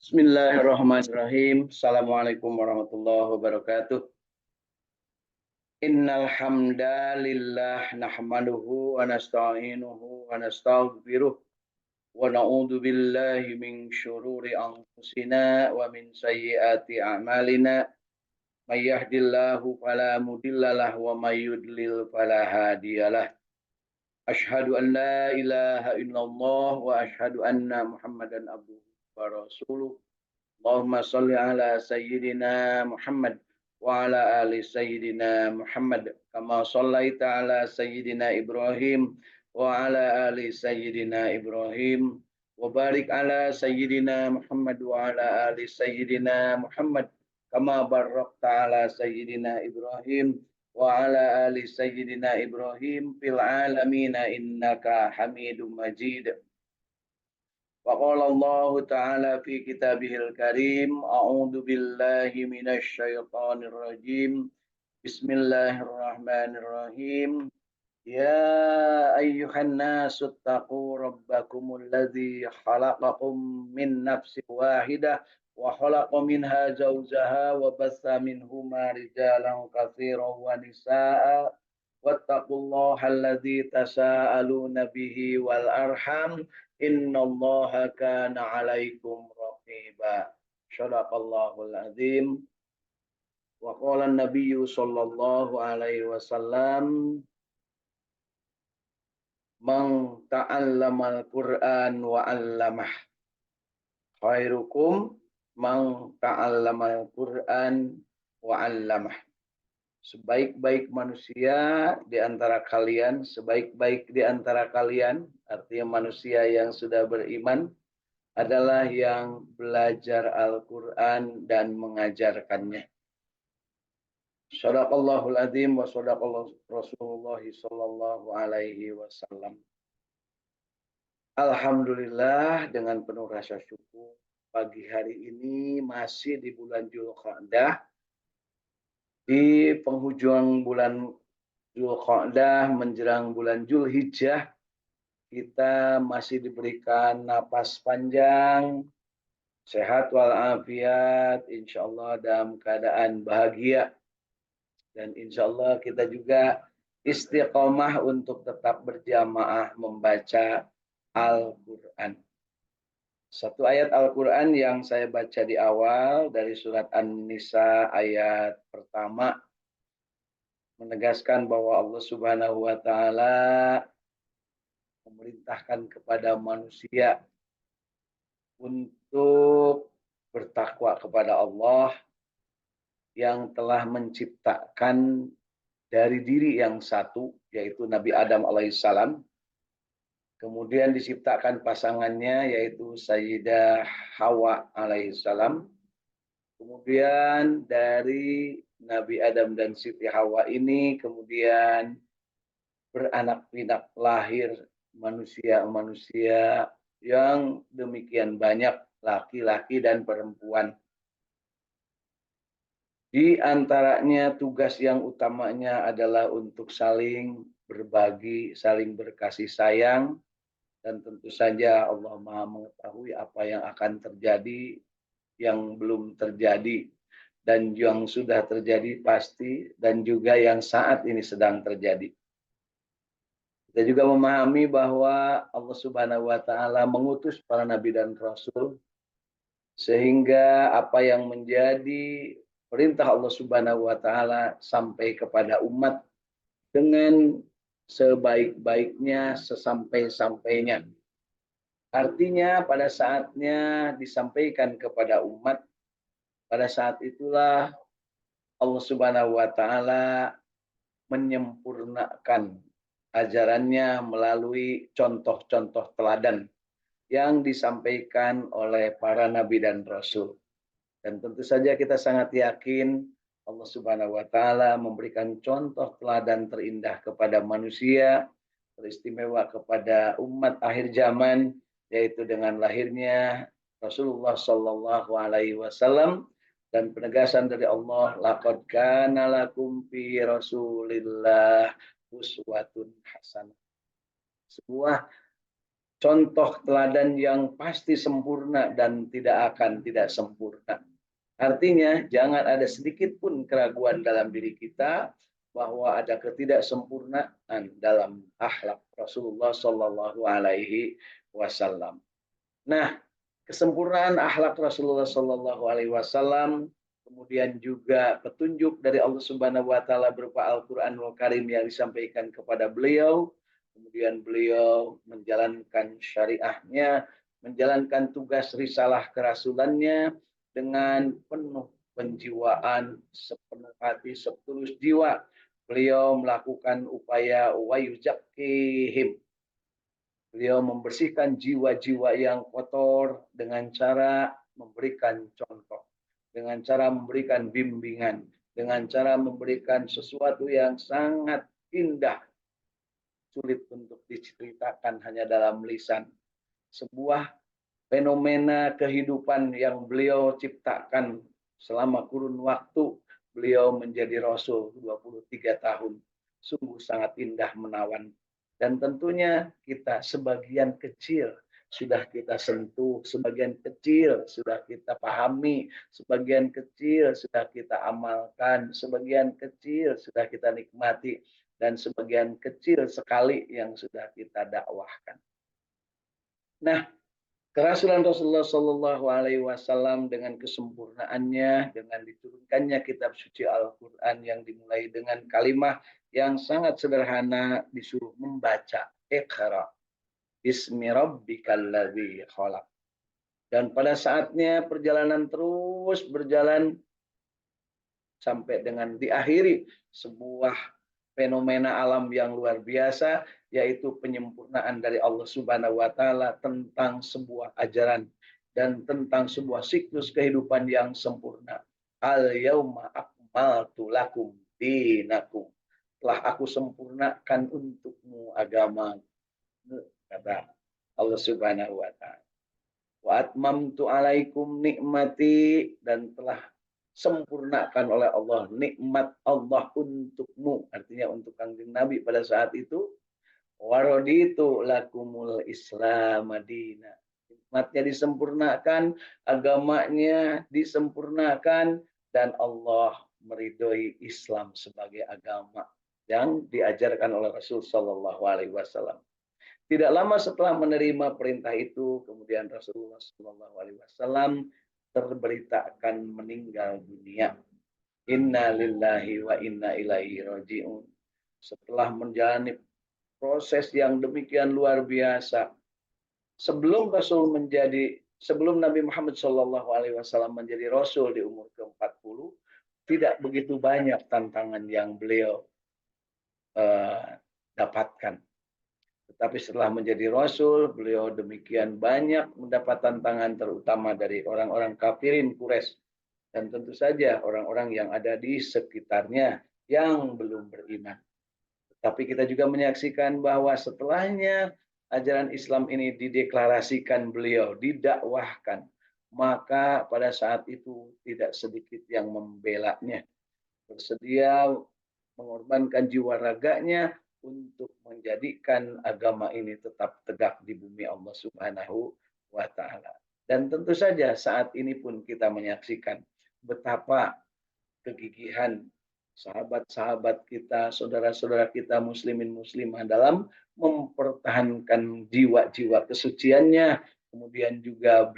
Bismillahirrahmanirrahim. Assalamualaikum warahmatullahi wabarakatuh. Innal hamdalillah nahmaduhu wa nasta'inuhu wa nastaghfiruh wa na'udzu billahi min syururi anfusina wa min sayyiati a'malina. May yahdihillahu fala mudhillalah wa may yudlil fala hadiyalah. Asyhadu an la ilaha illallah wa asyhadu anna Muhammadan abduhu wa rasuluh. Allahumma salli ala sayyidina Muhammad wa ala ali sayyidina Muhammad kama sallaita ala sayyidina Ibrahim wa ala ali sayyidina Ibrahim wa barik ala sayyidina Muhammad wa ala ali sayyidina Muhammad kama barakta ala sayyidina Ibrahim wa ala ali sayyidina Ibrahim fil alamin innaka Hamidum Majid. وقال الله تعالى في كتابه الكريم أعوذ بالله من الشيطان الرجيم بسم الله الرحمن الرحيم يا أيها الناس اتقوا ربكم الذي خلقكم من نفس واحدة وخلق منها زوجها وبث منهما رجالا كثيرا ونساء واتقوا الله الذي تساءلون به والأرحام Innallaha kana 'alaikum raqiba. Shadaqallahul azim. Wa qala an-nabiyyu sallallahu alaihi wasallam man ta'allamal Qur'an wa 'allamah khairukum man ta'allamal Qur'an wa 'allamah. Sebaik-baik manusia di antara kalian, sebaik-baik di antara kalian, artinya manusia yang sudah beriman, adalah yang belajar Al-Quran dan mengajarkannya. Shadaqallahul azim wa shadaqallahu Rasulullah sallallahu alaihi wasallam. Alhamdulillah, dengan penuh rasa syukur, pagi hari ini masih di bulan Dzulqa'dah, di penghujung bulan Dzulqa'dah menjelang bulan Dzulhijjah, kita masih diberikan napas panjang, sehat walafiat, insya Allah dalam keadaan bahagia. Dan insya Allah kita juga istiqomah untuk tetap berjamaah membaca Al-Quran. Satu ayat Al-Quran yang saya baca di awal dari surat An-Nisa ayat pertama menegaskan bahwa Allah Subhanahu wa Ta'ala memerintahkan kepada manusia untuk bertakwa kepada Allah yang telah menciptakan dari diri yang satu, yaitu Nabi Adam alaihissalam. Kemudian diciptakan pasangannya yaitu Sayyidah Hawa alaihissalam. Kemudian dari Nabi Adam dan Siti Hawa ini kemudian beranak pinak lahir manusia-manusia yang demikian banyak, laki-laki dan perempuan. Di antaranya tugas yang utamanya adalah untuk saling berbagi, saling berkasih sayang. Dan tentu saja Allah Maha mengetahui apa yang akan terjadi, yang belum terjadi, dan yang sudah terjadi pasti, dan juga yang saat ini sedang terjadi. Kita juga memahami bahwa Allah Subhanahu wa Ta'ala mengutus para nabi dan rasul, sehingga apa yang menjadi perintah Allah Subhanahu wa Ta'ala sampai kepada umat dengan sebaik-baiknya, sesampai-sampainya. Artinya pada saatnya disampaikan kepada umat, pada saat itulah Allah Subhanahu wa Ta'ala menyempurnakan ajarannya melalui contoh-contoh teladan yang disampaikan oleh para nabi dan rasul. Dan tentu saja kita sangat yakin Allah Subhanahu wa Ta'ala memberikan contoh teladan terindah kepada manusia, teristimewa kepada umat akhir zaman, yaitu dengan lahirnya Rasulullah Sallallahu Alaihi Wasallam dan penegasan dari Allah, laqad kana lakum fi Rasulillah uswatun hasanah. Sebuah contoh teladan yang pasti sempurna dan tidak sempurna. Artinya jangan ada sedikit pun keraguan dalam diri kita bahwa ada ketidaksempurnaan dalam akhlak Rasulullah Shallallahu Alaihi Wasallam. Nah, kesempurnaan akhlak Rasulullah Shallallahu Alaihi Wasallam, kemudian juga petunjuk dari Allah Subhanahu Wa Taala berupa Al-Quranul Karim yang disampaikan kepada beliau, kemudian beliau menjalankan syariahnya, menjalankan tugas risalah kerasulannya dengan penuh penjiwaan, sepenuh hati, setulus jiwa. Beliau melakukan upaya wayuzakihim. Beliau membersihkan jiwa-jiwa yang kotor dengan cara memberikan contoh, dengan cara memberikan bimbingan, dengan cara memberikan sesuatu yang sangat indah, sulit untuk diceritakan hanya dalam lisan. Sebuah fenomena kehidupan yang beliau ciptakan selama kurun waktu beliau menjadi Rasul 23 tahun. Sungguh sangat indah menawan. Dan tentunya kita sebagian kecil sudah kita sentuh, sebagian kecil sudah kita pahami, sebagian kecil sudah kita amalkan, sebagian kecil sudah kita nikmati, dan sebagian kecil sekali yang sudah kita dakwahkan. Nah, kerasulan Rasulullah Shallallahu Alaihi Wasallam dengan kesempurnaannya, dengan diturunkannya kitab suci Al-Quran yang dimulai dengan kalimat yang sangat sederhana, disuruh membaca Iqra Bismi Rabbikal Ladzi Khalaq. Dan pada saatnya perjalanan terus berjalan sampai dengan diakhiri sebuah fenomena alam yang luar biasa, yaitu penyempurnaan dari Allah Subhanahu wa Ta'ala tentang sebuah ajaran dan tentang sebuah siklus kehidupan yang sempurna. Al-yauma akmaltu lakum dinakum. Telah aku sempurnakan untukmu agama, kata Allah Subhanahu wa Ta'ala. Wa atmamtu alaikum nikmati, dan telah sempurnakan oleh Allah nikmat Allah untukmu, artinya untuk Kanjeng Nabi pada saat itu. Waraditu lakumul Islam Madinah, nikmatnya disempurnakan, agamanya disempurnakan, dan Allah meridhoi Islam sebagai agama yang diajarkan oleh Rasul Shallallahu Alaihi Wasallam. Tidak lama setelah menerima perintah itu, kemudian Rasulullah Shallallahu Alaihi Wasallam terberitakan meninggal dunia. Inna lillahi wa inna ilaihi rajiun. Setelah menjalani proses yang demikian luar biasa, sebelum Nabi Muhammad Shallallahu Alaihi Wasallam menjadi Rasul di umur ke-40, tidak begitu banyak tantangan yang beliau dapatkan. Tetapi setelah menjadi Rasul, beliau demikian banyak mendapat tantangan, terutama dari orang-orang kafirin Quraisy, dan tentu saja orang-orang yang ada di sekitarnya yang belum beriman. Tapi kita juga menyaksikan bahwa setelahnya ajaran Islam ini dideklarasikan beliau, didakwahkan, maka pada saat itu tidak sedikit yang membelanya, bersedia mengorbankan jiwa raganya untuk menjadikan agama ini tetap tegak di bumi Allah Subhanahu wa Ta'ala. Dan tentu saja saat ini pun kita menyaksikan betapa kegigihan sahabat-sahabat kita, saudara-saudara kita muslimin muslimah dalam mempertahankan jiwa-jiwa kesuciannya, kemudian juga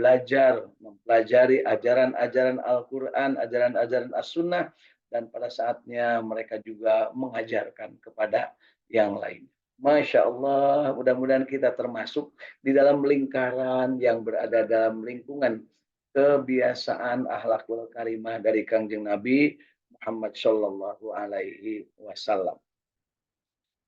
mempelajari ajaran-ajaran Al-Quran, ajaran-ajaran As-Sunnah, dan pada saatnya mereka juga mengajarkan kepada yang lain. Masya Allah, mudah-mudahan kita termasuk di dalam lingkaran yang berada dalam lingkungan kebiasaan akhlakul karimah dari Kangjeng Nabi Muhammad Shallallahu Alaihi Wasallam.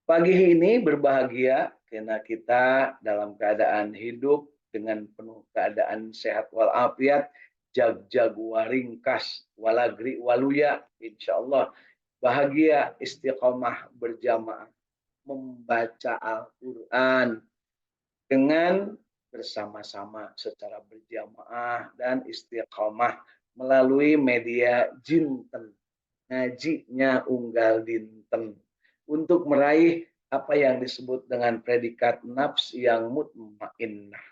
Pagi ini berbahagia karena kita dalam keadaan hidup dengan penuh keadaan sehat walafiat, jag waringkas walagri waluya, insya Allah bahagia, istiqomah berjamaah membaca Al-Quran dengan bersama-sama secara berjamaah dan istiqomah melalui media Jinten, ngajinya unggal dinten, untuk meraih apa yang disebut dengan predikat nafs yang mutmainnah.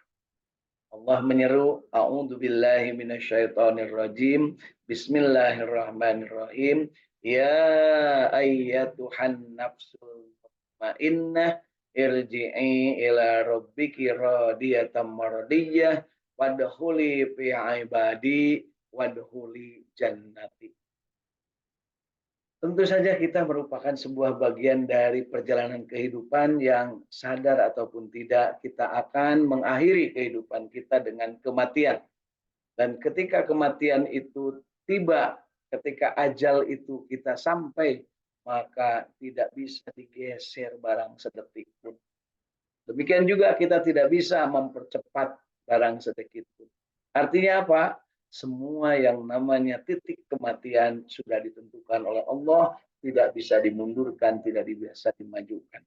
Allah menyeru, a'udzubillahi minasyaitonirrajim. Bismillahirrahmanirrahim. Ya ayyatuhan nafsul mutmainnah irji'i ila rabbiki radiyatan mardiyah wadkhuli fi ibadi wadkhuli jannati. Tentu saja kita merupakan sebuah bagian dari perjalanan kehidupan yang sadar ataupun tidak kita akan mengakhiri kehidupan kita dengan kematian. Dan ketika kematian itu tiba, ketika ajal itu kita sampai, maka tidak bisa digeser barang sedetik pun. Demikian juga kita tidak bisa mempercepat barang sedikit pun. Artinya apa? Semua yang namanya titik kematian sudah ditentukan oleh Allah, tidak bisa dimundurkan, tidak bisa dimajukan.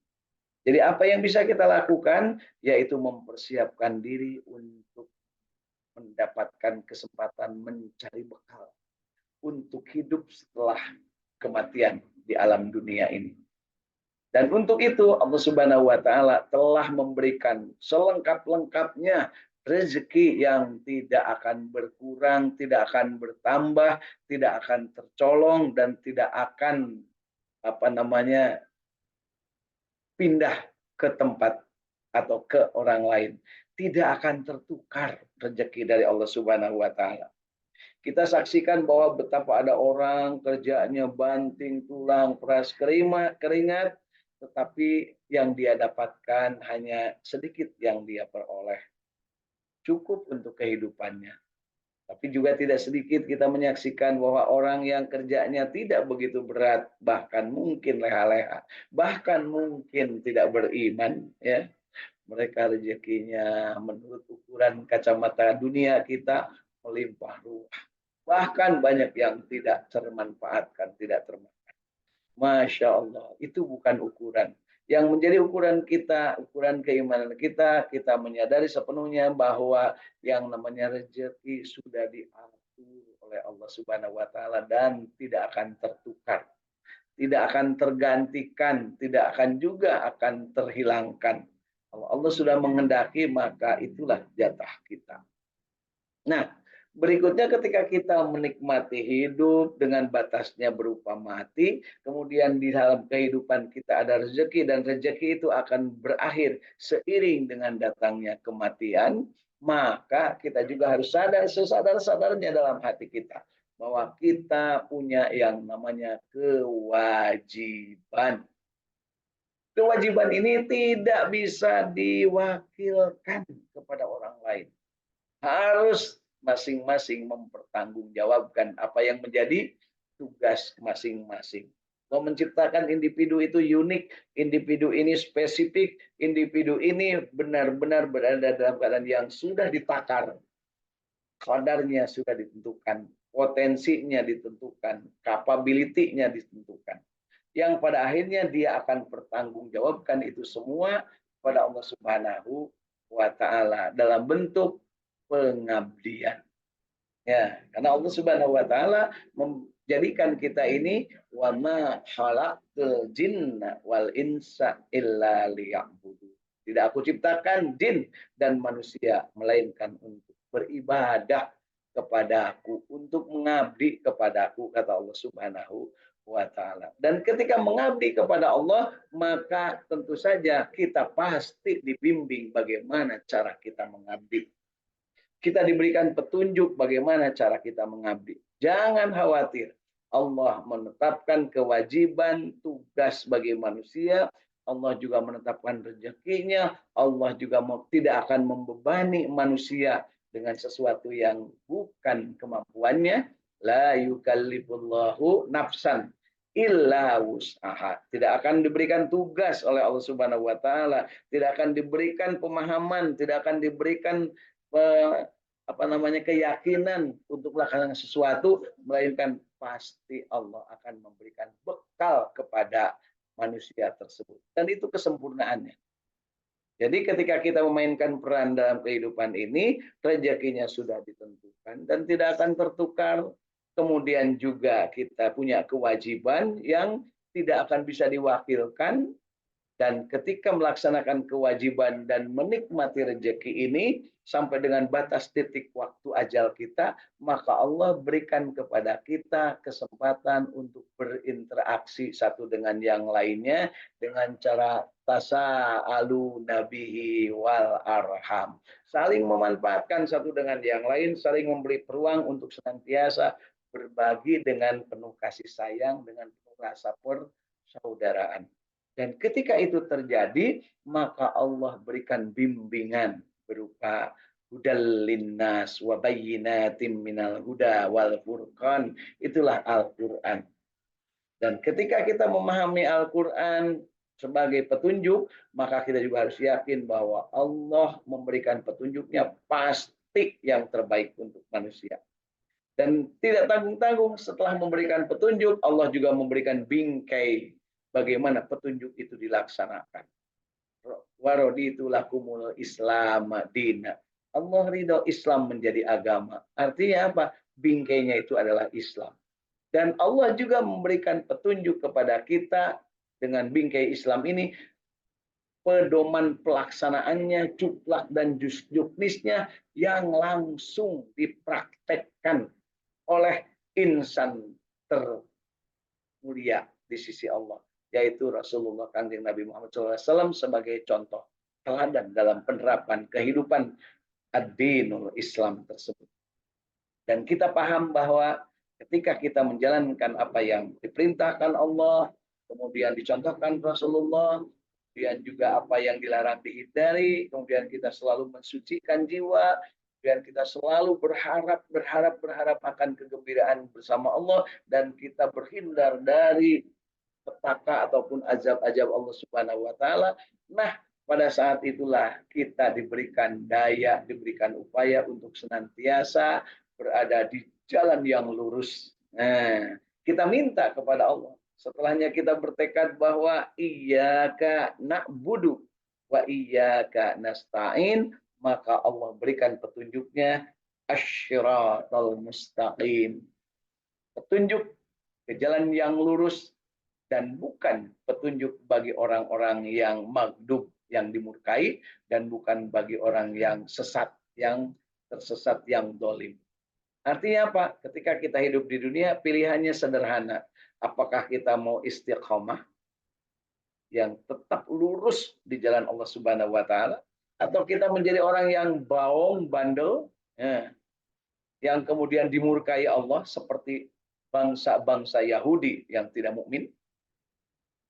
Jadi apa yang bisa kita lakukan, yaitu mempersiapkan diri untuk mendapatkan kesempatan mencari bekal untuk hidup setelah kematian di alam dunia ini. Dan untuk itu Allah Subhanahu wa taala telah memberikan selengkap-lengkapnya rezeki yang tidak akan berkurang, tidak akan bertambah, tidak akan tercolong dan tidak akan pindah ke tempat atau ke orang lain. Tidak akan tertukar rezeki dari Allah Subhanahu wa taala. Kita saksikan bahwa betapa ada orang kerjanya banting tulang, peras keringat, tetapi yang dia dapatkan hanya sedikit yang dia peroleh. Cukup untuk kehidupannya. Tapi juga tidak sedikit kita menyaksikan bahwa orang yang kerjanya tidak begitu berat, bahkan mungkin leha-leha, bahkan mungkin tidak beriman, ya. Mereka rezekinya menurut ukuran kacamata dunia kita melimpah ruah. Bahkan banyak yang tidak termanfaatkan, tidak termakan. Masya Allah, itu bukan ukuran. Yang menjadi ukuran kita, ukuran keimanan kita, kita menyadari sepenuhnya bahwa yang namanya rezeki sudah diatur oleh Allah Subhanahu wa taala dan tidak akan tertukar, tidak akan tergantikan, tidak akan juga akan terhilangkan. Kalau Allah sudah menghendaki, maka itulah jatah kita. Nah, berikutnya ketika kita menikmati hidup dengan batasnya berupa mati, kemudian di dalam kehidupan kita ada rezeki dan rezeki itu akan berakhir seiring dengan datangnya kematian, maka kita juga harus sadar sesadar-sadarnya dalam hati kita bahwa kita punya yang namanya kewajiban. Kewajiban ini tidak bisa diwakilkan kepada orang lain. Harus masing-masing mempertanggungjawabkan apa yang menjadi tugas masing-masing. Mau menciptakan individu itu unik, individu ini spesifik, individu ini benar-benar berada dalam keadaan yang sudah ditakar. Kadarnya sudah ditentukan, potensinya ditentukan, capability-nya ditentukan. Yang pada akhirnya dia akan pertanggungjawabkan itu semua pada Allah Subhanahu wa taala dalam bentuk pengabdian. Ya, karena Allah Subhanahu wa taala menjadikan kita ini wa ma khalaqtul jinna wal insa illa liya'budu. Tidak aku ciptakan jin dan manusia melainkan untuk beribadah kepadaku, untuk mengabdi kepadaku, kata Allah Subhanahu wa taala. Dan ketika mengabdi kepada Allah, maka tentu saja kita pasti dibimbing bagaimana cara kita mengabdi. Kita diberikan petunjuk bagaimana cara kita mengabdi. Jangan khawatir. Allah menetapkan kewajiban tugas bagi manusia. Allah juga menetapkan rezekinya. Allah juga tidak akan membebani manusia dengan sesuatu yang bukan kemampuannya. La yukallifullahu nafsan illa wus'aha. Tidak akan diberikan tugas oleh Allah Subhanahu wa taala, tidak akan diberikan pemahaman, tidak akan diberikan keyakinan untuk melakukan sesuatu, melainkan pasti Allah akan memberikan bekal kepada manusia tersebut. Dan itu kesempurnaannya. Jadi ketika kita memainkan peran dalam kehidupan ini, rezekinya sudah ditentukan dan tidak akan tertukar. Kemudian juga kita punya kewajiban yang tidak akan bisa diwakilkan Dan ketika melaksanakan kewajiban dan menikmati rezeki ini sampai dengan batas titik waktu ajal kita, maka Allah berikan kepada kita kesempatan untuk berinteraksi satu dengan yang lainnya dengan cara tasa'alu nabihi wal arham. Saling memanfaatkan satu dengan yang lain, saling memberi peluang untuk senantiasa berbagi dengan penuh kasih sayang, dengan penuh rasa persaudaraan. Dan ketika itu terjadi, maka Allah berikan bimbingan berupa hudal linnas wa bayyinatin minal huda wal furqan. Itulah Al-Quran. Dan ketika kita memahami Al-Quran sebagai petunjuk, maka kita juga harus yakin bahwa Allah memberikan petunjuknya pasti yang terbaik untuk manusia. Dan tidak tanggung-tanggung setelah memberikan petunjuk, Allah juga memberikan bingkai bagaimana petunjuk itu dilaksanakan. Waraditu lakumul Islam dina. Allah ridho Islam menjadi agama. Artinya apa? Bingkainya itu adalah Islam. Dan Allah juga memberikan petunjuk kepada kita dengan bingkai Islam ini, pedoman pelaksanaannya, cuplak dan juknisnya yang langsung dipraktekkan oleh insan termulia di sisi Allah, yaitu Rasulullah Kanjeng Nabi Muhammad SAW sebagai contoh teladan dalam penerapan kehidupan ad-dinul Islam tersebut. Dan kita paham bahwa ketika kita menjalankan apa yang diperintahkan Allah, kemudian dicontohkan Rasulullah, kemudian juga apa yang dilarang dihindari, kemudian kita selalu mensucikan jiwa, kemudian kita selalu berharap akan kegembiraan bersama Allah, dan kita berhindar dari petaka ataupun azab-azab Allah Subhanahu wa taala. Nah, pada saat itulah kita diberikan daya, diberikan upaya untuk senantiasa berada di jalan yang lurus. Nah, kita minta kepada Allah. Setelahnya kita bertekad bahwa iyyaka na'budu wa iyyaka nasta'in, maka Allah berikan petunjuknya asy-syiratal mustaqim. Petunjuk ke jalan yang lurus dan bukan petunjuk bagi orang-orang yang maghdub, yang dimurkai, dan bukan bagi orang yang sesat, yang tersesat, yang dolim. Artinya apa? Ketika kita hidup di dunia, pilihannya sederhana. Apakah kita mau istiqomah, yang tetap lurus di jalan Allah Subhanahu wa taala, atau kita menjadi orang yang baong, bandel, yang kemudian dimurkai Allah seperti bangsa-bangsa Yahudi yang tidak mukmin.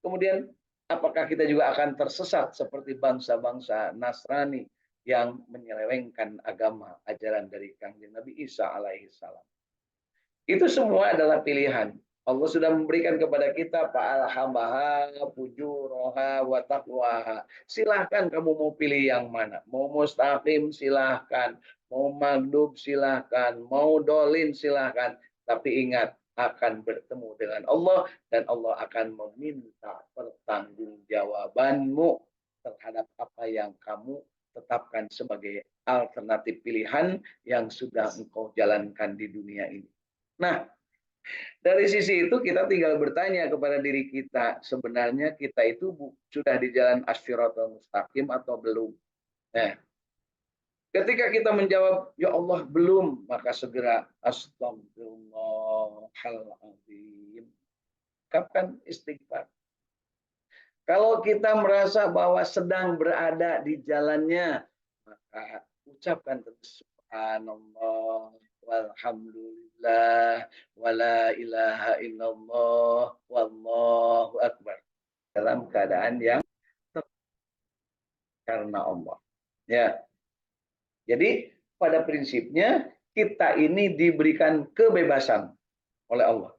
Kemudian apakah kita juga akan tersesat seperti bangsa-bangsa Nasrani yang menyelewengkan agama ajaran dari Kanjeng Nabi Isa alaihi salam. Itu semua adalah pilihan. Allah sudah memberikan kepada kita fa'alhamaha fujuraha wa taqwaha. Silahkan kamu mau pilih yang mana. Mau mustaqim silahkan, mau maghdub silahkan, mau dolin silahkan. Tapi ingat, akan bertemu dengan Allah dan Allah akan meminta pertanggungjawabanmu terhadap apa yang kamu tetapkan sebagai alternatif pilihan yang sudah engkau jalankan di dunia ini. Nah, dari sisi itu kita tinggal bertanya kepada diri kita, sebenarnya kita itu sudah di jalan as-siratal mustaqim atau belum? Nah, ketika kita menjawab, ya Allah belum, maka segera astagfirullahaladzim. Ucapkan istighfar. Kalau kita merasa bahwa sedang berada di jalannya, maka ucapkan subhanallah, walhamdulillah, wala ilaha illallah, wallahu akbar. Dalam keadaan yang karena Allah. Ya. Jadi pada prinsipnya kita ini diberikan kebebasan oleh Allah.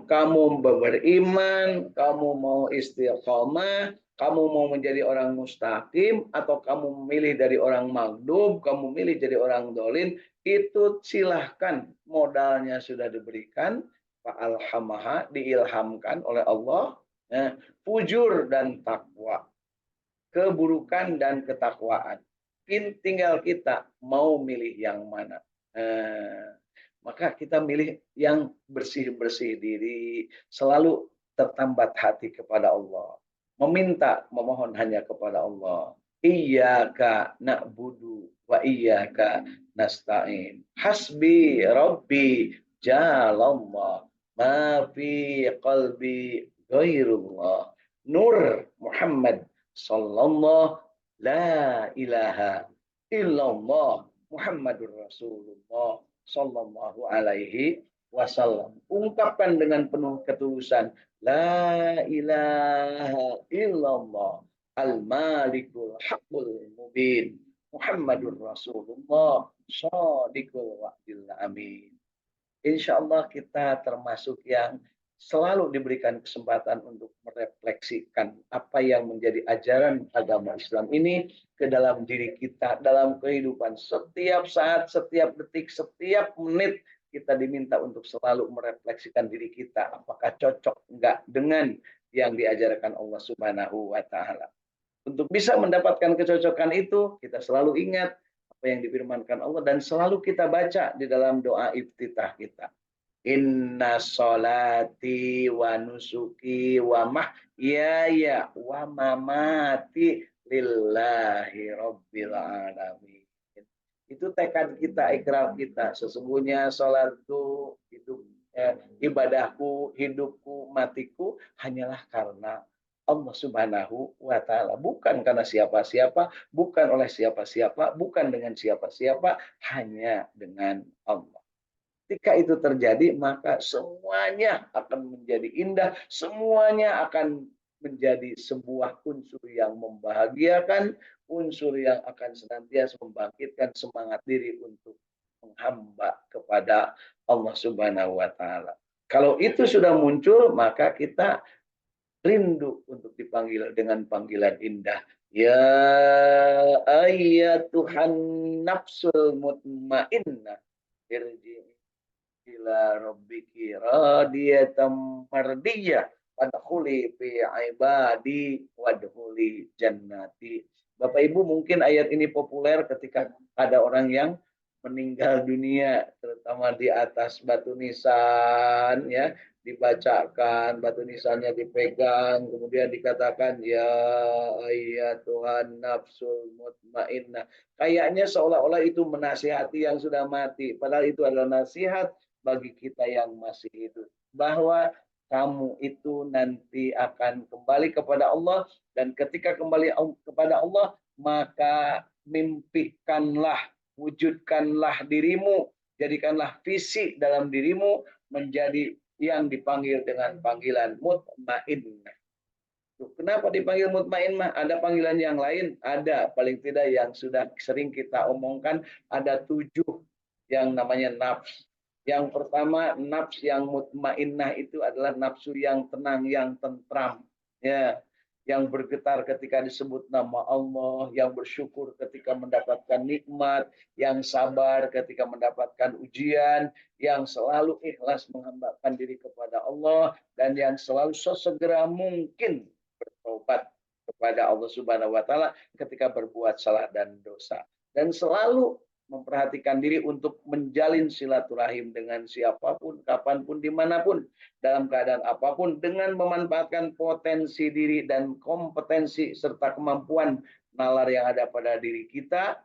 Kamu beriman, kamu mau istiqomah, kamu mau menjadi orang mustaqim, atau kamu memilih dari orang maghdub, kamu memilih jadi orang dolin, itu silahkan. Modalnya sudah diberikan, fa'alhamaha, diilhamkan oleh Allah, fujur dan takwa, keburukan dan ketakwaan. Tinggal kita mau milih yang mana. Maka kita milih yang bersih-bersih diri, selalu tertambat hati kepada Allah. meminta, memohon hanya kepada Allah. Iyyaka na'budu wa iyyaka nasta'in. Hasbi Rabbi jalallah. Ma fi qalbi ghairullah. Nur Muhammad sallallahu la ilaha illallah Muhammadur Rasulullah sallallahu alaihi wasallam. Ungkapkan dengan penuh ketulusan, la ilaha illallah al-malikul haqqul mubin Muhammadur Rasulullah shadiqul wa'dil amin. Insya Allah kita termasuk yang selalu diberikan kesempatan untuk merefleksikan apa yang menjadi ajaran agama Islam ini ke dalam diri kita, dalam kehidupan. Setiap saat, setiap detik, setiap menit kita diminta untuk selalu merefleksikan diri kita. Apakah cocok enggak dengan yang diajarkan Allah Subhanahu wa Ta'ala. Untuk bisa mendapatkan kecocokan itu, kita selalu ingat apa yang difirmankan Allah dan selalu kita baca di dalam doa iftitah kita. Inna sholati wa nusuki wa mahyaya wa mamati lillahi rabbil alamin. Itu tekad kita, ikrar kita. Sesungguhnya sholatku, ibadahku, hidupku, matiku hanyalah karena Allah Subhanahu wa Ta'ala. Bukan karena siapa-siapa, bukan oleh siapa-siapa, bukan dengan siapa-siapa, hanya dengan Allah. Ketika itu terjadi, maka semuanya akan menjadi indah, semuanya akan menjadi sebuah unsur yang membahagiakan, unsur yang akan senantiasa membangkitkan semangat diri untuk menghamba kepada Allah Subhanahu wa Ta'ala. Kalau itu sudah muncul, maka kita rindu untuk dipanggil dengan panggilan indah. Ya ayyatuhan nafsul mutmainnah, irji'i ila rabbiki radiyatan mardiyah wadkhuli fi ibadi wadkhuli jannati. Bapak Ibu, mungkin ayat ini populer ketika ada orang yang meninggal dunia, terutama di atas batu nisan, ya, dibacakan batu nisannya, dipegang, kemudian dikatakan ya ayyatuhan nafsul mutmainnah. Kayaknya seolah-olah itu menasihati yang sudah mati, padahal itu adalah nasihat bagi kita yang masih hidup, bahwa kamu itu nanti akan kembali kepada Allah, dan ketika kembali kepada Allah, maka mimpikanlah, wujudkanlah dirimu, jadikanlah visi dalam dirimu menjadi yang dipanggil dengan panggilan mutmainnah. Kenapa dipanggil mutmainnah? Ada panggilan yang lain? Ada, paling tidak yang sudah sering kita omongkan, ada 7 yang namanya nafs. Yang pertama, nafs yang mutmainnah itu adalah nafsu yang tenang, yang tentram, ya, yang bergetar ketika disebut nama Allah, yang bersyukur ketika mendapatkan nikmat, yang sabar ketika mendapatkan ujian, yang selalu ikhlas menghambakan diri kepada Allah, dan yang selalu sesegera mungkin bertobat kepada Allah Subhanahu wa Ta'ala ketika berbuat salah dan dosa, dan selalu memperhatikan diri untuk menjalin silaturahim dengan siapapun, kapanpun, dimanapun, dalam keadaan apapun, dengan memanfaatkan potensi diri dan kompetensi serta kemampuan nalar yang ada pada diri kita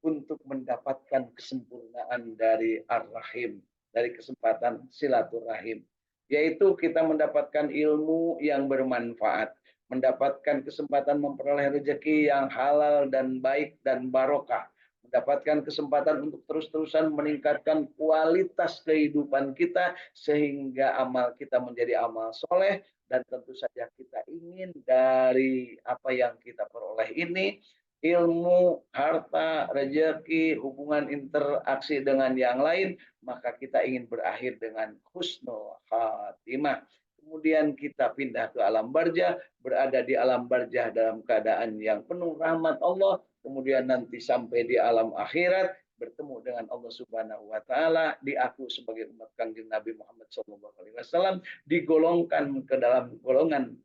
untuk mendapatkan kesempurnaan dari ar-rahim, dari kesempatan silaturahim, yaitu kita mendapatkan ilmu yang bermanfaat, mendapatkan kesempatan memperoleh rezeki yang halal dan baik dan barokah, mendapatkan kesempatan untuk terus-terusan meningkatkan kualitas kehidupan kita sehingga amal kita menjadi amal soleh, dan tentu saja kita ingin dari apa yang kita peroleh ini, ilmu, harta, rezeki, hubungan interaksi dengan yang lain, maka kita ingin berakhir dengan husnul khatimah. Kemudian kita pindah ke alam barzah, berada di alam barzah dalam keadaan yang penuh rahmat Allah, kemudian nanti sampai di alam akhirat bertemu dengan Allah Subhanahu wa Ta'ala, diaku sebagai umat Kanjeng Nabi Muhammad SAW, digolongkan ke dalam golongan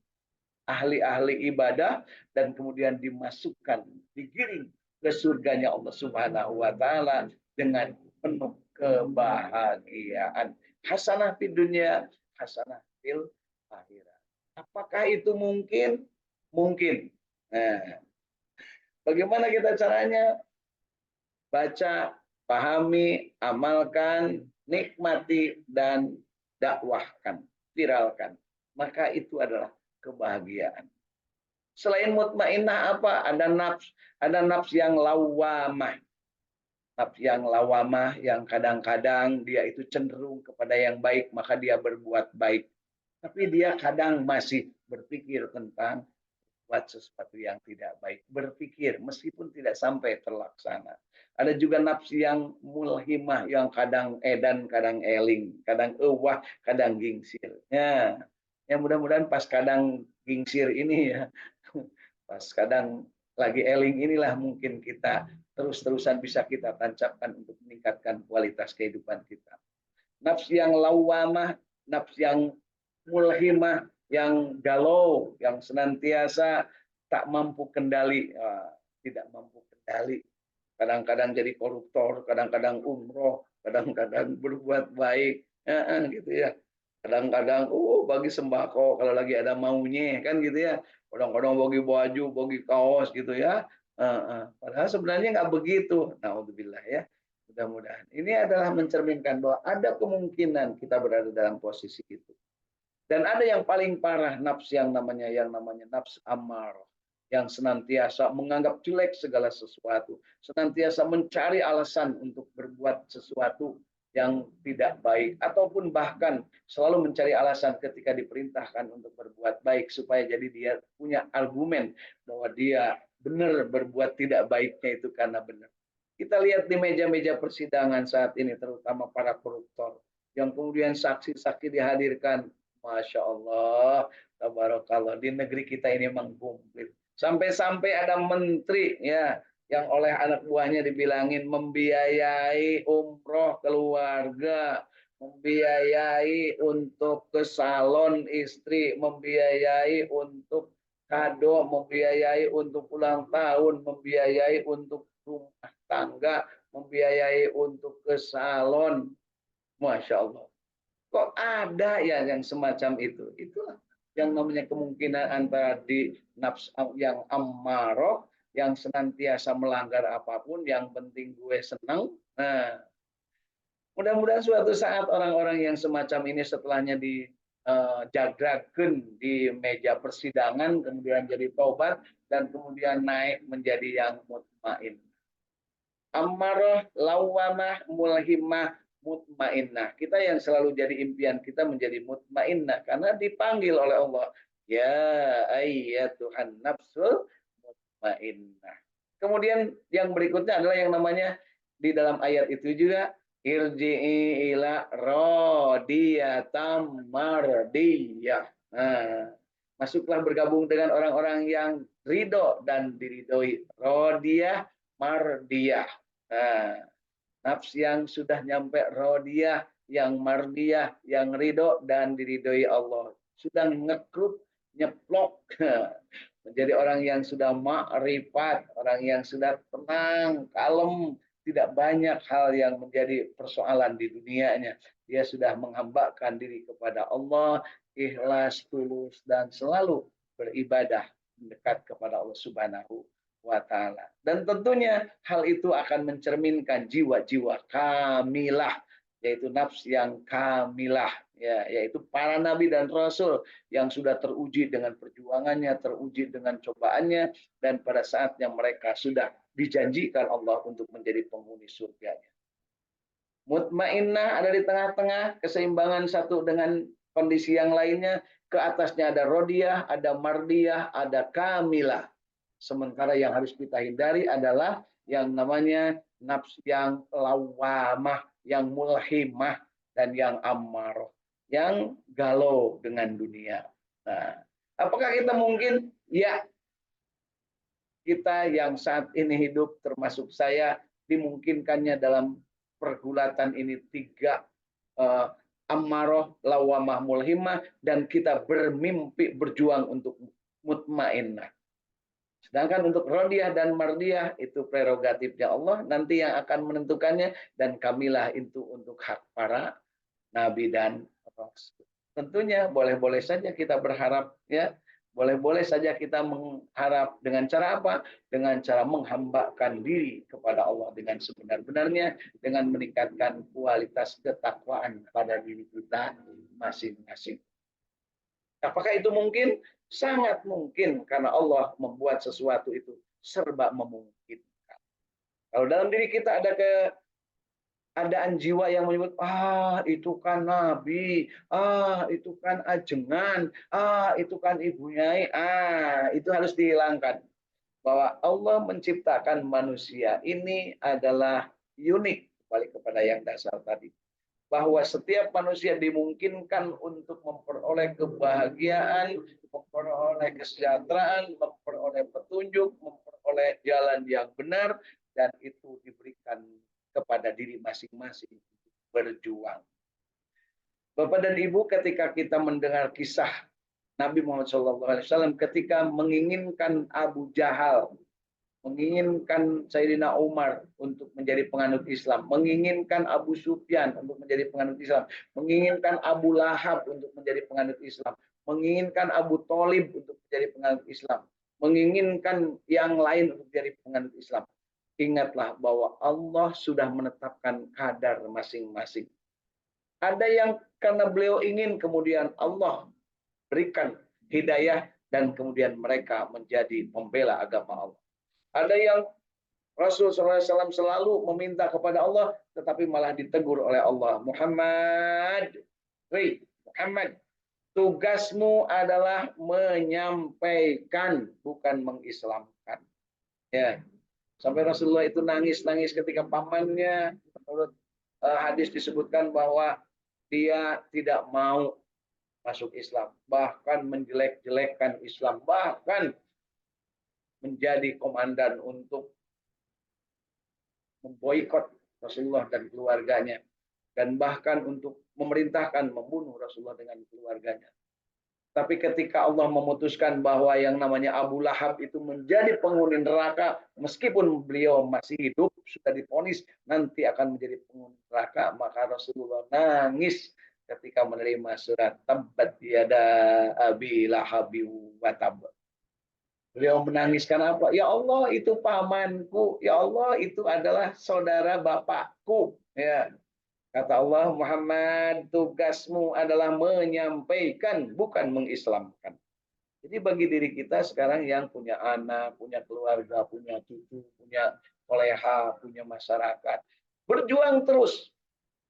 ahli-ahli ibadah, dan kemudian dimasukkan, digiring ke surganya Allah Subhanahu wa Ta'ala dengan penuh kebahagiaan. Hasanah di dunia, hasanah fil akhirat. Apakah itu mungkin? mungkin. Nah, bagaimana kita caranya? Baca, pahami, amalkan, nikmati, dan dakwahkan, viralkan. Maka itu adalah kebahagiaan. Selain mutmainnah apa? Ada nafs yang lawamah. Nafs yang lawamah yang kadang-kadang dia itu cenderung kepada yang baik, maka dia berbuat baik. Tapi dia kadang masih berpikir tentang buat sesuatu yang tidak baik. Berpikir meskipun tidak sampai terlaksana. Ada juga nafsu yang mulhimah yang kadang edan, kadang eling, kadang ewah, kadang gingsir. Ya mudah-mudahan pas kadang gingsir ini ya, pas kadang lagi eling inilah mungkin kita terus-terusan bisa kita tancapkan untuk meningkatkan kualitas kehidupan kita. Nafs yang lawamah, nafs yang mulhimah, yang galau, yang senantiasa tak mampu kendali, tidak mampu kendali. Kadang-kadang jadi koruptor, kadang-kadang umroh, kadang-kadang berbuat baik, gitu ya. Kadang-kadang, bagi sembako kalau lagi ada maunya, kan gitu ya. Kadang-kadang bagi baju, bagi kaos gitu ya. Padahal sebenarnya nggak begitu. Naudzubillah ya. Mudah-mudahan. Ini adalah mencerminkan bahwa ada kemungkinan kita berada dalam posisi itu. Dan ada yang paling parah, nafs yang namanya nafs amarah, yang senantiasa menganggap jelek segala sesuatu, senantiasa mencari alasan untuk berbuat sesuatu yang tidak baik, ataupun bahkan selalu mencari alasan ketika diperintahkan untuk berbuat baik, supaya jadi dia punya argumen bahwa dia benar berbuat tidak baiknya itu karena benar. Kita lihat di meja-meja persidangan saat ini, terutama para koruptor, yang kemudian saksi-saksi dihadirkan. Masya Allah, tabarakallah, di negeri kita ini memang komplit. Sampai-sampai ada menteri ya yang oleh anak buahnya dibilangin membiayai umroh keluarga, membiayai untuk ke salon istri, membiayai untuk kado, membiayai untuk ulang tahun, membiayai untuk rumah tangga, membiayai untuk ke salon. Masya Allah. Kok ada ya yang semacam itu? Itulah yang namanya kemungkinan antara di nafs yang ammaroh, yang senantiasa melanggar apapun, yang penting gue senang. Nah, mudah-mudahan suatu saat orang-orang yang semacam ini setelahnya jagraken di meja persidangan, kemudian jadi tobat, dan kemudian naik menjadi yang mutmain. Ammarah, lawamah, mulhimah, mutmainnah. Kita yang selalu jadi impian kita menjadi mutmainnah karena dipanggil oleh Allah. Ya ayyatuhan nafsul mutmainnah. Kemudian yang berikutnya adalah yang namanya di dalam ayat itu juga irji'i ila radiyatam mardiyah. Nah, masuklah bergabung dengan orang-orang yang ridho dan diridhoi. Radiyah, mardiyah. Nah, nafs yang sudah nyampe rodiyah, yang mardiyah, yang ridho dan diridhoi Allah. Sudah ngekrut, nyeplok. Menjadi orang yang sudah ma'rifat, orang yang sudah tenang, kalem, tidak banyak hal yang menjadi persoalan di dunianya. Dia sudah menghambakan diri kepada Allah, ikhlas, tulus, dan selalu beribadah mendekat kepada Allah Subhanahu wa ta'ala. Dan tentunya hal itu akan mencerminkan jiwa-jiwa kamilah, yaitu nafs yang kamilah, ya, yaitu para nabi dan rasul yang sudah teruji dengan perjuangannya, teruji dengan cobaannya, dan pada saatnya mereka sudah dijanjikan Allah untuk menjadi penghuni surganya. Mutmainnah ada di tengah-tengah, keseimbangan satu dengan kondisi yang lainnya. Ke atasnya ada rodiyah, ada mardiyah, ada kamilah. Sementara yang harus kita hindari adalah yang namanya nafs yang lawamah, yang mulhimah, dan yang ammaroh, yang galau dengan dunia. Nah, apakah kita mungkin? Ya, kita yang saat ini hidup, termasuk saya, dimungkinkannya dalam pergulatan ini tiga, ammaroh, lawamah, mulhimah, dan kita bermimpi berjuang untuk mutmainnah. Sedangkan untuk rodiyah dan mardiyah itu prerogatifnya Allah, nanti yang akan menentukannya, dan kamilah itu untuk hak para nabi dan rasul. Tentunya boleh-boleh saja kita berharap ya Boleh-boleh saja kita mengharap dengan cara apa? Dengan cara menghambakan diri kepada Allah dengan sebenar-benarnya, dengan meningkatkan kualitas ketakwaan pada diri kita masing-masing. Apakah itu mungkin? Sangat mungkin, karena Allah membuat sesuatu itu serba memungkinkan. Kalau dalam diri kita ada keadaan jiwa yang menyebut, itu kan nabi, itu kan ajengan, itu kan ibu nyai, itu harus dihilangkan. Bahwa Allah menciptakan manusia ini adalah unik, balik kepada yang dasar tadi. Bahwa setiap manusia dimungkinkan untuk memperoleh kebahagiaan, memperoleh kesejahteraan, memperoleh petunjuk, memperoleh jalan yang benar, dan itu diberikan kepada diri masing-masing berjuang. Bapak dan Ibu, ketika kita mendengar kisah Nabi Muhammad SAW ketika menginginkan Abu Jahal, menginginkan Sayyidina Umar untuk menjadi penganut Islam, menginginkan Abu Sufyan untuk menjadi penganut Islam, menginginkan Abu Lahab untuk menjadi penganut Islam, menginginkan Abu Thalib untuk menjadi penganut Islam, menginginkan yang lain untuk menjadi penganut Islam. Ingatlah bahwa Allah sudah menetapkan kadar masing-masing. Ada yang karena beliau ingin, kemudian Allah berikan hidayah dan kemudian mereka menjadi pembela agama Allah. Ada yang Rasulullah SAW selalu meminta kepada Allah, tetapi malah ditegur oleh Allah. Muhammad, tugasmu adalah menyampaikan, bukan mengislamkan. Ya, sampai Rasulullah itu nangis-nangis ketika pamannya, menurut hadis disebutkan bahwa dia tidak mau masuk Islam, bahkan menjelek-jelekkan Islam, bahkan menjadi komandan untuk memboikot Rasulullah dan keluarganya, dan bahkan untuk memerintahkan membunuh Rasulullah dengan keluarganya. Tapi ketika Allah memutuskan bahwa yang namanya Abu Lahab itu menjadi penghuni neraka, meskipun beliau masih hidup, sudah divonis nanti akan menjadi penghuni neraka, maka Rasulullah nangis ketika menerima surat Tabbat yada Abi Lahab wa tab. Beliau menangiskan apa? Ya Allah, itu pamanku. Ya Allah, itu adalah saudara bapakku. Ya. Kata Allah, Muhammad, tugasmu adalah menyampaikan, bukan mengislamkan. Jadi bagi diri kita sekarang yang punya anak, punya keluarga, punya cucu, punya koleha, punya masyarakat, berjuang terus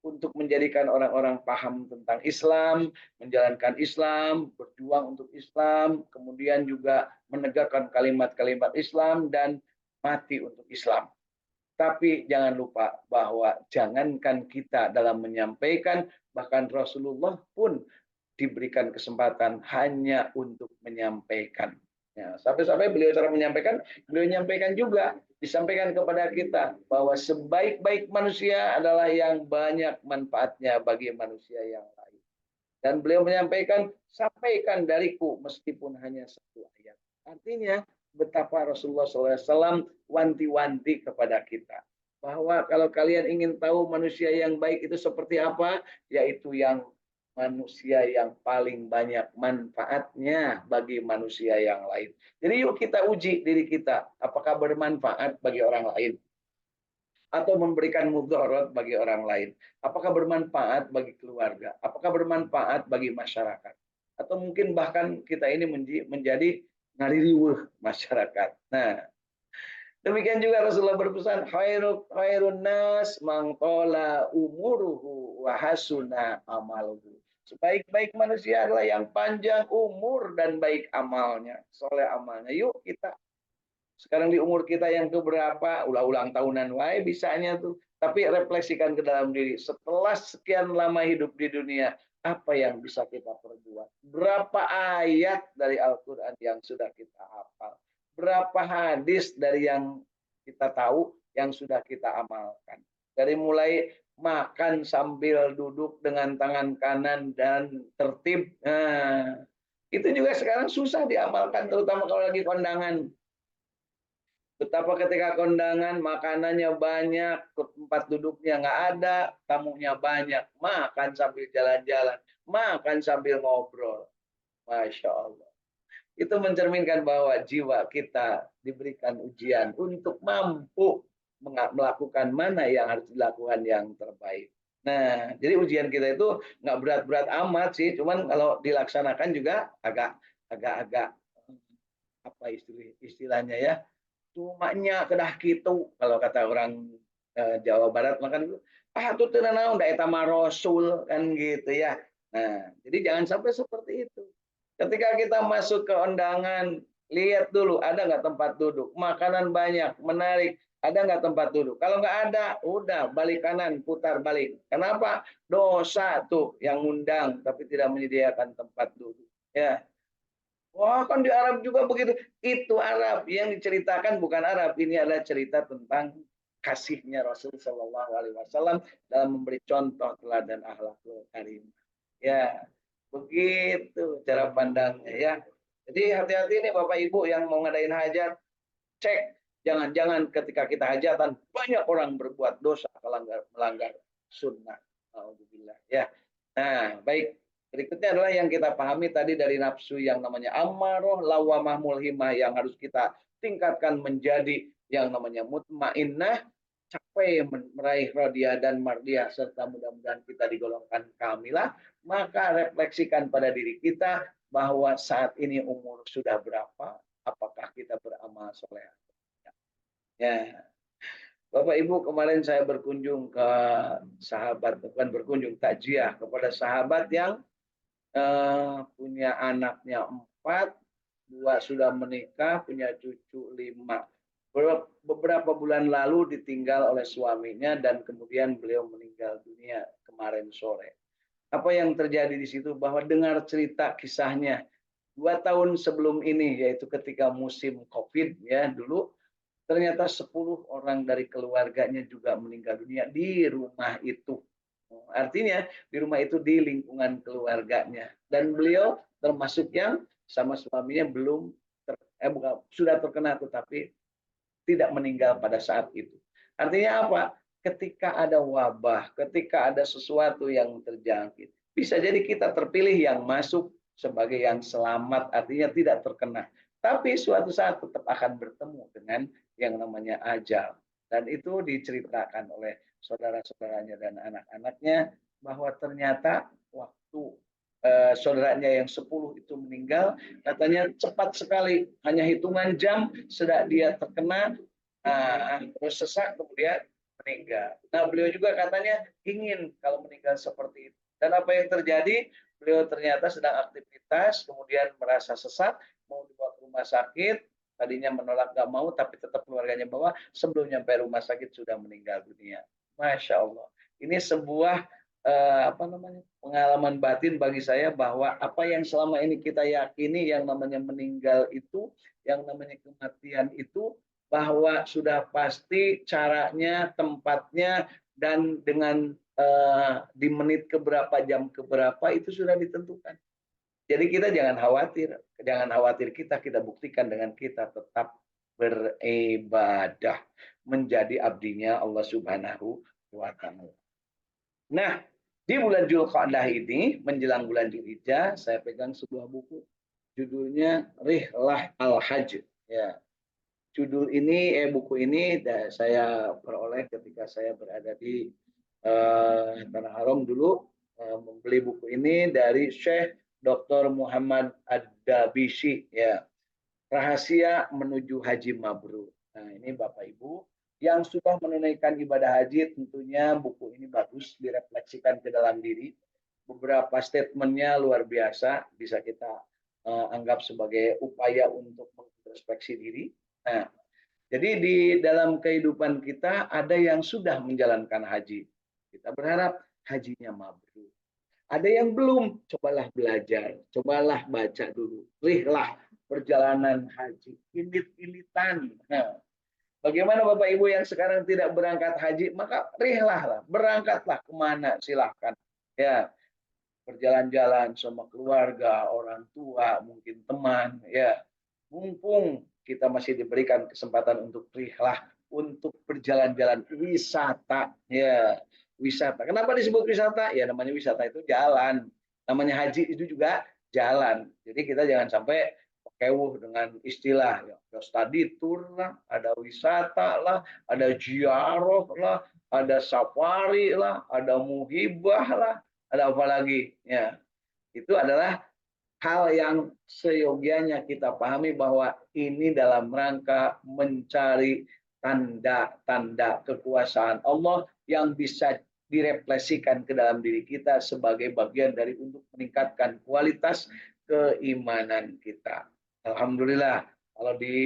untuk menjadikan orang-orang paham tentang Islam, menjalankan Islam, berjuang untuk Islam, kemudian juga menegakkan kalimat-kalimat Islam dan mati untuk Islam. Tapi jangan lupa bahwa jangankan kita dalam menyampaikan, bahkan Rasulullah pun diberikan kesempatan hanya untuk menyampaikan. Ya, sampai-sampai beliau cara menyampaikan, beliau menyampaikan juga, disampaikan kepada kita bahwa sebaik-baik manusia adalah yang banyak manfaatnya bagi manusia yang lain. Dan beliau menyampaikan, sampaikan dariku meskipun hanya satu ayat. Artinya, betapa Rasulullah SAW wanti-wanti kepada kita. Bahwa kalau kalian ingin tahu manusia yang baik itu seperti apa, yaitu yang manusia yang paling banyak manfaatnya bagi manusia yang lain. Jadi yuk kita uji diri kita, apakah bermanfaat bagi orang lain atau memberikan mudarat bagi orang lain. Apakah bermanfaat bagi keluarga? Apakah bermanfaat bagi masyarakat? Atau mungkin bahkan kita ini menjadi ngaririweuh masyarakat. Nah, demikian juga Rasulullah berpesan, khairun nas man tala umuruhu wa hasuna amaluhu. Sebaik-baik manusia adalah yang panjang umur dan baik amalnya, soleh amalnya. Yuk kita sekarang di umur kita yang keberapa, ulang tahunan wae bisanya tuh. Tapi refleksikan ke dalam diri, setelah sekian lama hidup di dunia, apa yang bisa kita perbuat? Berapa ayat dari Al-Quran yang sudah kita hafal? Berapa hadis dari yang kita tahu yang sudah kita amalkan? Dari mulai makan sambil duduk dengan tangan kanan dan tertib. Nah, itu juga sekarang susah diamalkan, terutama kalau lagi kondangan. Betapa ketika kondangan makanannya banyak, tempat duduknya nggak ada, tamunya banyak, makan sambil jalan-jalan, makan sambil ngobrol. Masya Allah. Itu mencerminkan bahwa jiwa kita diberikan ujian untuk mampu melakukan mana yang harus dilakukan yang terbaik. Nah, jadi ujian kita itu nggak berat-berat amat sih, cuman kalau dilaksanakan juga agak apa istilahnya ya, cumanya kedah gitu kalau kata orang Jawa Barat makan itu tuh tenang udah eta rasul kan gitu ya. Nah, jadi jangan sampai seperti itu. Ketika kita masuk ke undangan, lihat dulu ada nggak tempat duduk, makanan banyak, menarik, ada nggak tempat duduk. Kalau nggak ada, udah balik kanan, putar balik. Kenapa? Dosa tuh yang undang tapi tidak menyediakan tempat duduk. Ya, wah kan di Arab juga begitu. Itu Arab yang diceritakan bukan Arab. Ini adalah cerita tentang kasihnya Rasul Shallallahu Alaihi Wasallam dalam memberi contoh teladan akhlakul karim. Ya, begitu cara pandangnya ya. Jadi hati-hati nih Bapak Ibu yang mau ngadain hajat, cek jangan-jangan ketika kita hajatan banyak orang berbuat dosa melanggar sunnah. Alhamdulillah ya. Nah, baik. Berikutnya adalah yang kita pahami tadi dari nafsu yang namanya ammaroh, lawamah, mulhimah yang harus kita tingkatkan menjadi yang namanya mutmainnah, capai meraih radiah dan mardiah serta mudah-mudahan kita digolongkan kamilah, maka refleksikan pada diri kita bahwa saat ini umur sudah berapa, apakah kita beramal soleh. Ya, Bapak Ibu kemarin saya berkunjung ke sahabat, bukan berkunjung, takziah kepada sahabat yang punya anaknya 4, 2 sudah menikah, punya cucu 5. Beberapa bulan lalu ditinggal oleh suaminya dan kemudian beliau meninggal dunia kemarin sore. Apa yang terjadi di situ bahwa dengar cerita kisahnya 2 tahun sebelum ini, yaitu ketika musim COVID ya dulu, ternyata 10 orang dari keluarganya juga meninggal dunia di rumah itu. Artinya di rumah itu di lingkungan keluarganya. Dan beliau termasuk yang sama suaminya sudah terkena tetapi tidak meninggal pada saat itu. Artinya apa? Ketika ada wabah, ketika ada sesuatu yang terjangkit, bisa jadi kita terpilih yang masuk sebagai yang selamat, artinya tidak terkena. Tapi suatu saat tetap akan bertemu dengan yang namanya ajal. Dan itu diceritakan oleh saudara-saudaranya dan anak-anaknya bahwa ternyata waktu saudaranya yang 10 itu meninggal, katanya cepat sekali, hanya hitungan jam sudah dia terkena, terus sesak kemudian meninggal. Nah beliau juga katanya ingin kalau meninggal seperti itu. Dan apa yang terjadi? Beliau ternyata sedang aktivitas, kemudian merasa sesak, mau dibawa ke rumah sakit, tadinya menolak gak mau, tapi tetap keluarganya bawa, sebelum nyampe rumah sakit sudah meninggal dunia. Masya Allah. Ini sebuah pengalaman batin bagi saya bahwa apa yang selama ini kita yakini yang namanya meninggal itu, yang namanya kematian itu, bahwa sudah pasti caranya, tempatnya, dan dengan di menit keberapa, jam keberapa itu sudah ditentukan. Jadi kita jangan khawatir kita buktikan dengan kita tetap beribadah menjadi abdinya Allah Subhanahu wa taala. Nah, di bulan Dzulqa'dah ini menjelang bulan Dzulhijjah saya pegang sebuah buku judulnya Rihlah Al-Hajj ya. Buku ini saya peroleh ketika saya berada di Tanah Haram dulu, membeli buku ini dari Syekh Dr. Muhammad Ad-Dabisi ya. Rahasia menuju haji mabrur. Nah, ini Bapak Ibu yang sudah menunaikan ibadah haji, tentunya buku ini bagus direfleksikan ke dalam diri. Beberapa statementnya luar biasa, bisa kita anggap sebagai upaya untuk mengintrospeksi diri. Nah, jadi di dalam kehidupan kita ada yang sudah menjalankan haji. Kita berharap hajinya mabrur. Ada yang belum, cobalah belajar, cobalah baca dulu. Rihlah perjalanan haji, ilit-ilitan. Nah, bagaimana Bapak Ibu yang sekarang tidak berangkat haji, maka rihlah, berangkatlah kemana silahkan. Ya, berjalan-jalan sama keluarga, orang tua, mungkin teman, ya. Mumpung kita masih diberikan kesempatan untuk rihlah, untuk berjalan-jalan wisata, ya. Wisata. Kenapa disebut wisata? Ya namanya wisata itu jalan. Namanya haji itu juga jalan. Jadi kita jangan sampai kewuh dengan istilah ya, ada study tour lah, ada wisata lah, ada ziarah lah, ada safari lah, ada muhibah lah, ada apa lagi ya. Itu adalah hal yang seyogianya kita pahami bahwa ini dalam rangka mencari tanda-tanda kekuasaan Allah yang bisa direfleksikan ke dalam diri kita sebagai bagian dari untuk meningkatkan kualitas keimanan kita. Alhamdulillah, kalau di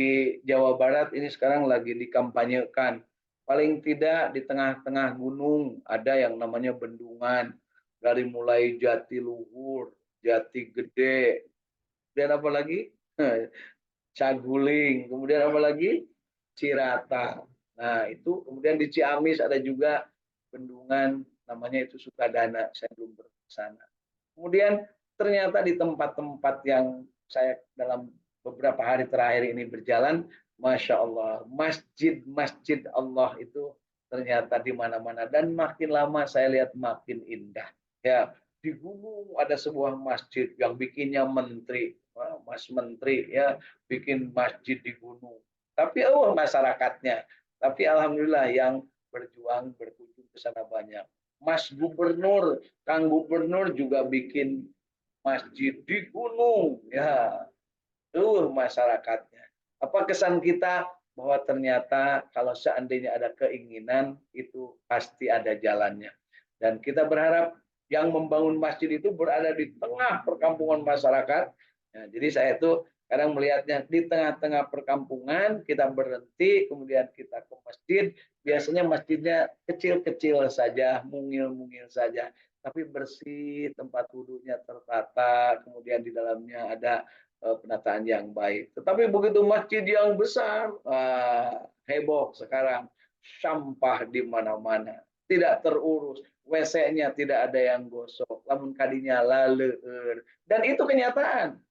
Jawa Barat ini sekarang lagi dikampanyekan. Paling tidak di tengah-tengah gunung ada yang namanya bendungan. Dari mulai Jatiluhur, Jati Gede, dan apa lagi? Caguling, kemudian apa lagi? Cirata. Nah, itu kemudian di Ciamis ada juga bendungan namanya itu Sukadana. Saya belum pernah ke sana. Kemudian ternyata di tempat-tempat yang saya dalam beberapa hari terakhir ini berjalan, Masya Allah, masjid-masjid Allah itu ternyata di mana-mana. Dan makin lama saya lihat makin indah. Ya, di gunung ada sebuah masjid yang bikinnya menteri, Mas Menteri ya, bikin masjid di gunung. Tapi masyarakatnya. Tapi alhamdulillah yang berjuang berkunjung ke sana banyak. Mas Gubernur, Kang Gubernur juga bikin masjid di gunung, ya, masyarakatnya. Apa kesan kita bahwa ternyata kalau seandainya ada keinginan itu pasti ada jalannya. Dan kita berharap yang membangun masjid itu berada di tengah perkampungan masyarakat. Ya, jadi saya itu kadang melihatnya di tengah-tengah perkampungan, kita berhenti, kemudian kita ke masjid. Biasanya masjidnya kecil-kecil saja, mungil-mungil saja, tapi bersih, tempat wudhunya tertata, kemudian di dalamnya ada penataan yang baik. Tetapi begitu masjid yang besar, heboh sekarang, sampah di mana-mana, tidak terurus, WC-nya tidak ada yang gosok, lamun kadinya laleur. Dan itu kenyataan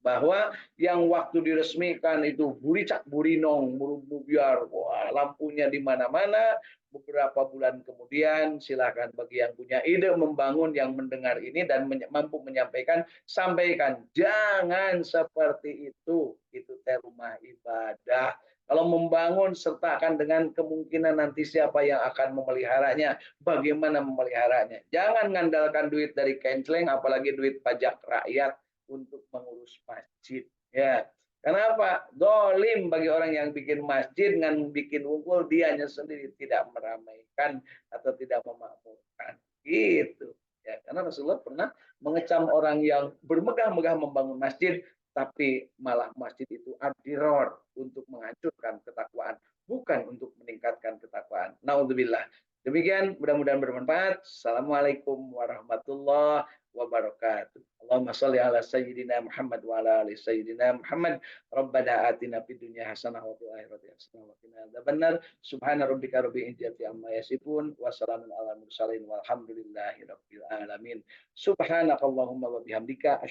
bahwa yang waktu diresmikan itu buricak burinong, biar wah, lampunya di mana-mana. Beberapa bulan kemudian, silakan bagi yang punya ide membangun, yang mendengar ini dan mampu menyampaikan, sampaikan. Jangan seperti itu teh rumah ibadah. Kalau membangun, sertakan dengan kemungkinan nanti siapa yang akan memeliharanya, bagaimana memeliharanya. Jangan mengandalkan duit dari kenceleng, apalagi duit pajak rakyat untuk mengurus masjid. Ya, kenapa? Dolim bagi orang yang bikin masjid dengan bikin unggul, dianya sendiri tidak meramaikan atau tidak memakmurkan. Gitu. Ya, karena Rasulullah pernah mengecam orang yang bermegah-megah membangun masjid, tapi malah masjid itu adiror untuk menghancurkan ketakwaan, bukan untuk meningkatkan ketakwaan. Naudzubillah. Demikian, mudah-mudahan bermanfaat. Assalamualaikum warahmatullahi wabarakatuh. Allahumma shalli ala sayyidina Muhammad wa ala ali sayyidina Muhammad. Rabbana atina fid dunya hasanah wa fil akhirati hasanah wa qina adzabannar. Subhana rabbika rabbil izzati amma yasifun wa salamun alal mursalin walhamdulillahi rabbil alamin. Subhanakallahumma wa bihamdika